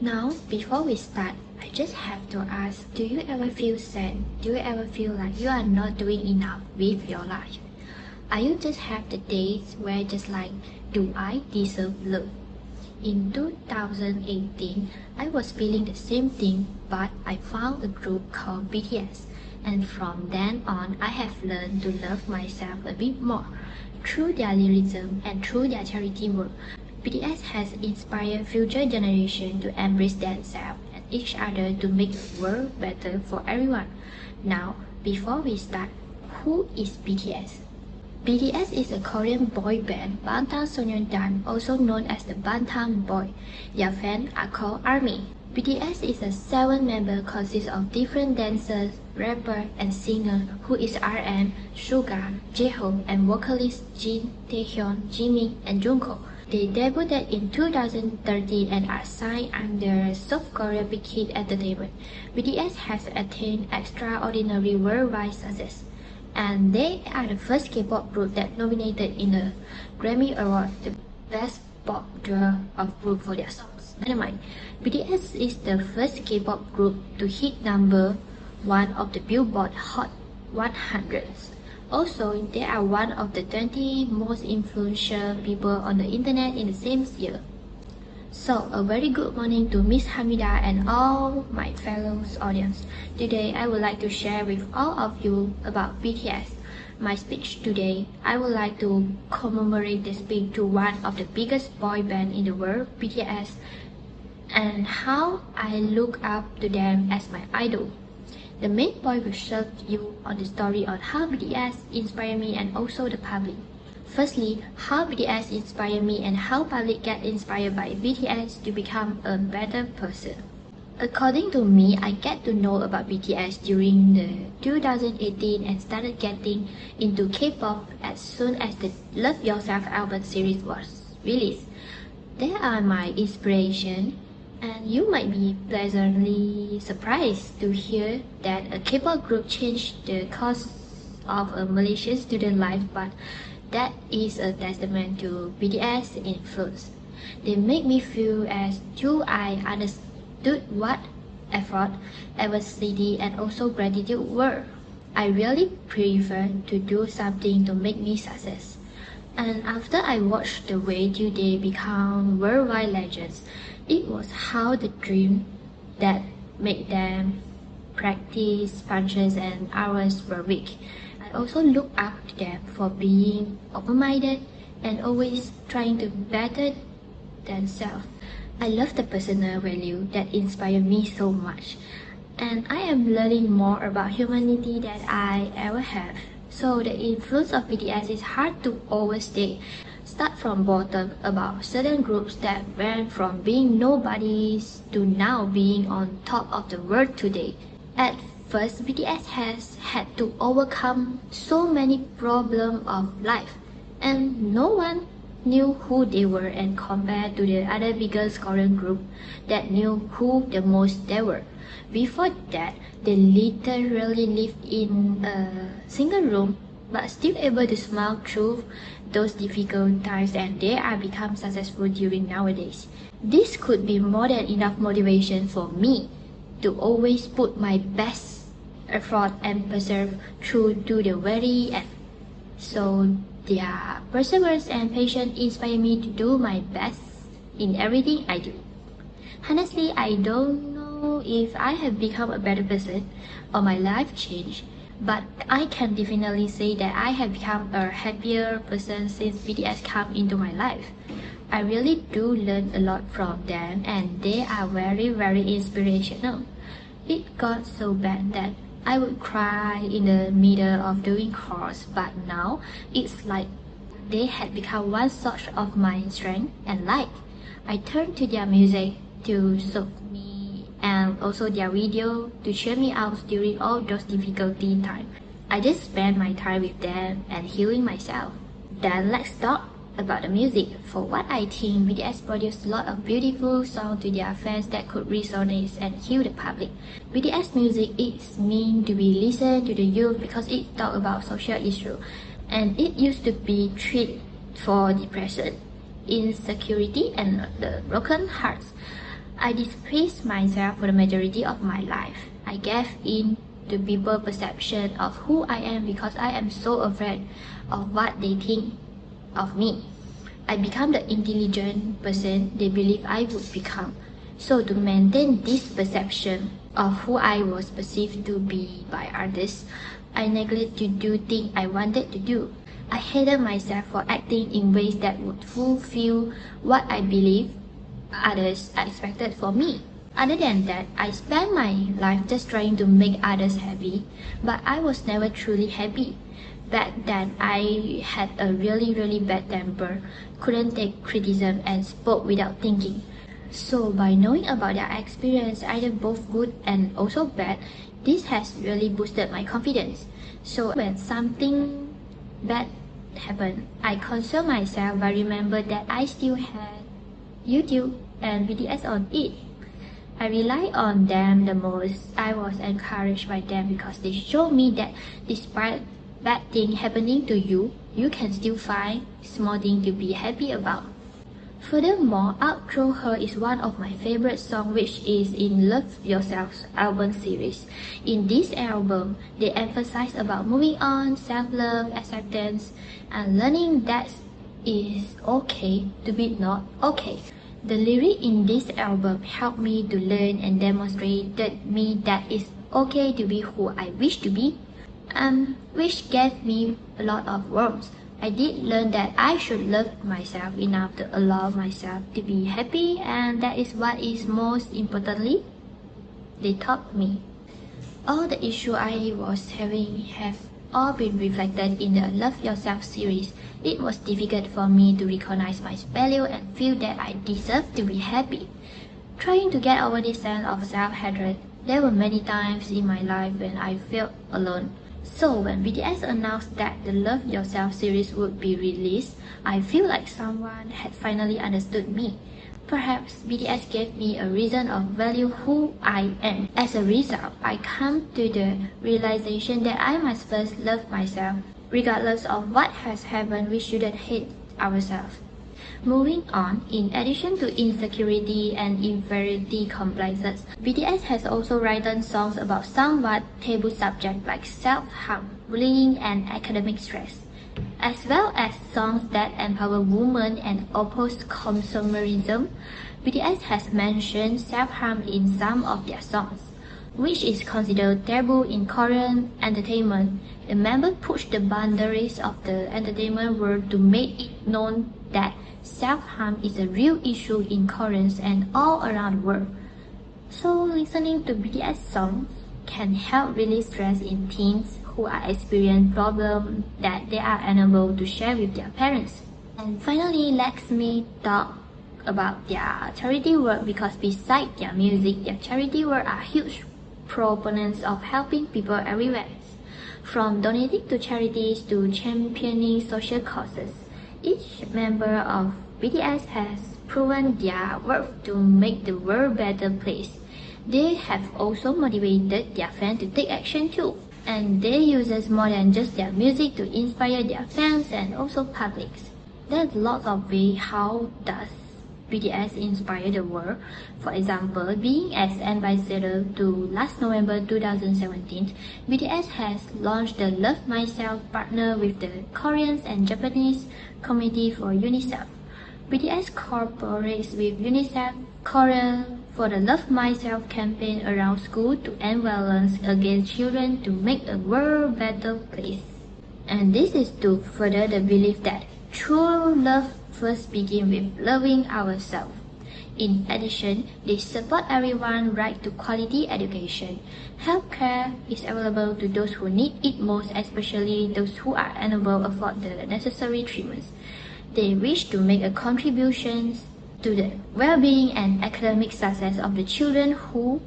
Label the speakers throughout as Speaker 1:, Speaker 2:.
Speaker 1: Now, before we start, I just have to ask, do you ever feel sad? Do you ever feel like you are not doing enough with your life? Are you just have the days where just like, do I deserve love? In 2018, I was feeling the same thing, but I found a group called BTS, and from then on, I have learned to love myself a bit more. Through their lyricism and through their charity work, BTS has inspired future generations to embrace themselves and each other to make the world better for everyone. Now, before we start, who is BTS? BTS is a Korean boy band, Bangtan Sonyeondan, also known as the Bangtan Boy. Their fans are called ARMY. BTS is a 7-member consists of different dancers, rapper, and singer who is RM, Suga, J-Hope, and vocalist Jin, Taehyun, Jimin, and Jungkook. They debuted in 2013 and are signed under South Korea Big Hit Entertainment. BTS has attained extraordinary worldwide success, and they are the first K-pop group that nominated in the Grammy Award the Best Pop Duo of Group for their songs. Dynamite. BTS is the first K-pop group to hit number 1 of the Billboard Hot 100. Also, they are one of the 20 most influential people on the internet in the same year. So, a very good morning to Miss Hamida and all my fellow audience. Today, I would like to share with all of you about BTS. My speech today, I would like to commemorate the speech to one of the biggest boy band in the world, BTS, and how I look up to them as my idol. The main point will show you on the story on how BTS inspired me and also the public. Firstly, how BTS inspired me and how public get inspired by BTS to become a better person. According to me, I get to know about BTS during the 2018 and started getting into K-pop as soon as the Love Yourself album series was released. They are my inspiration, and you might be pleasantly surprised to hear that a K-pop group changed the course of a Malaysian student life, but that is a testament to BTS influence. They make me feel as though I understood what effort, adversity, and also gratitude were. I really prefer to do something to make me success. And after I watched the way they become worldwide legends, it was how the dream that made them practice punches and hours per week. I also look up to them for being open-minded and always trying to better themselves. I love the personal value that inspired me so much, and I am learning more about humanity than I ever have. So the influence of BTS is hard to overstate. Start from bottom about certain groups that went from being nobodies to now being on top of the world today. At first, BTS has had to overcome so many problems of life, and no one knew who they were, and compared to the other biggest Korean group that knew who the most they were. Before that, they literally lived in a single room but still able to smile through those difficult times, and they are become successful during nowadays. This could be more than enough motivation for me to always put my best effort and persevere through to the very end. So their perseverance and patience inspire me to do my best in everything I do. Honestly, I don't know if I have become a better person or my life changed, but I can definitely say that I have become a happier person since BTS come into my life. I really do learn a lot from them, and they are very inspirational. It got so bad that I would cry in the middle of doing chores, but now it's like they had become one source of my strength and light. I turn to their music to soothe me and also their video to cheer me out during all those difficulty times. I just spend my time with them and healing myself. Then let's talk about the music. For what I think, BTS produced a lot of beautiful songs to their fans that could resonate and heal the public. BTS music is meant to be listened to the youth because it talks about social issues, and it used to be treated for depression, insecurity, and the broken hearts. I displeased myself for the majority of my life. I gave in to people's perception of who I am because I am so afraid of what they think of me. I become the intelligent person they believe I would become. So to maintain this perception of who I was perceived to be by others, I neglected to do things I wanted to do. I hated myself for acting in ways that would fulfill what I believe others expected for me. Other than that, I spent my life just trying to make others happy, but I was never truly happy. Back then, I had a really bad temper, couldn't take criticism, and spoke without thinking. So by knowing about their experience, either both good and also bad, this has really boosted my confidence. So when something bad happened, I console myself by remember that I still had YouTube and BTS on it. I rely on them the most. I was encouraged by them because they showed me that despite bad things happening to you, you can still find small things to be happy about. Furthermore, Outgrow Her is one of my favorite songs, which is in Love Yourself album series. In this album, they emphasize about moving on, self-love, acceptance, and learning that it's okay to be not okay. The lyrics in this album helped me to learn and demonstrated me that it's okay to be who I wish to be, which gave me a lot of warmth. I did learn that I should love myself enough to allow myself to be happy, and that is what is most importantly, they taught me. All the issues I was having have all been reflected in the Love Yourself series. It was difficult for me to recognize my value and feel that I deserve to be happy. Trying to get over this sense of self-hatred, there were many times in my life when I felt alone. So when BTS announced that the Love Yourself series would be released, I feel like someone had finally understood me. Perhaps BTS gave me a reason of value who I am. As a result, I come to the realization that I must first love myself. Regardless of what has happened, we shouldn't hate ourselves. Moving on, in addition to insecurity and inferiority complexes, BTS has also written songs about somewhat taboo subjects like self-harm, bullying, and academic stress, as well as songs that empower women and oppose consumerism. BTS has mentioned self-harm in some of their songs, which is considered taboo in Korean entertainment. The members push the boundaries of the entertainment world to make it known that self-harm is a real issue in Koreans and all around the world. So listening to BTS songs can help release stress in teens who are experiencing problems that they are unable to share with their parents. And finally, let me talk about their charity work, because besides their music, their charity work are huge proponents of helping people everywhere. From donating to charities to championing social causes, each member of BTS has proven their worth to make the world a better place. They have also motivated their fans to take action too, and they use more than just their music to inspire their fans and also publics. There's lots of ways how does BTS inspire the world. For example, being as ambassador to last November 2017, BTS has launched the Love Myself partner with the Koreans and Japanese community for UNICEF. BTS cooperates with UNICEF Korea for the Love Myself campaign around school to end violence against children to make the world a better place. And this is to further the belief that true love first begins with loving ourselves. In addition, they support everyone's right to quality education. Healthcare is available to those who need it most, especially those who are unable to afford the necessary treatments. They wish to make a contribution to the well-being and academic success of the children who,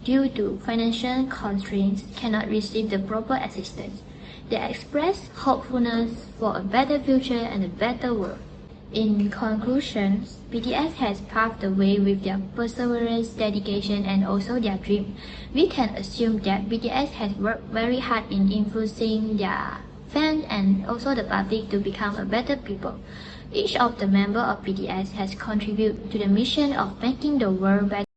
Speaker 1: due to financial constraints, cannot receive the proper assistance. They express hopefulness for a better future and a better world. In conclusion, BTS has paved the way with their perseverance, dedication, and also their dream. We can assume that BTS has worked very hard in influencing their fans and also the public to become a better people. Each of the members of BTS has contributed to the mission of making the world better.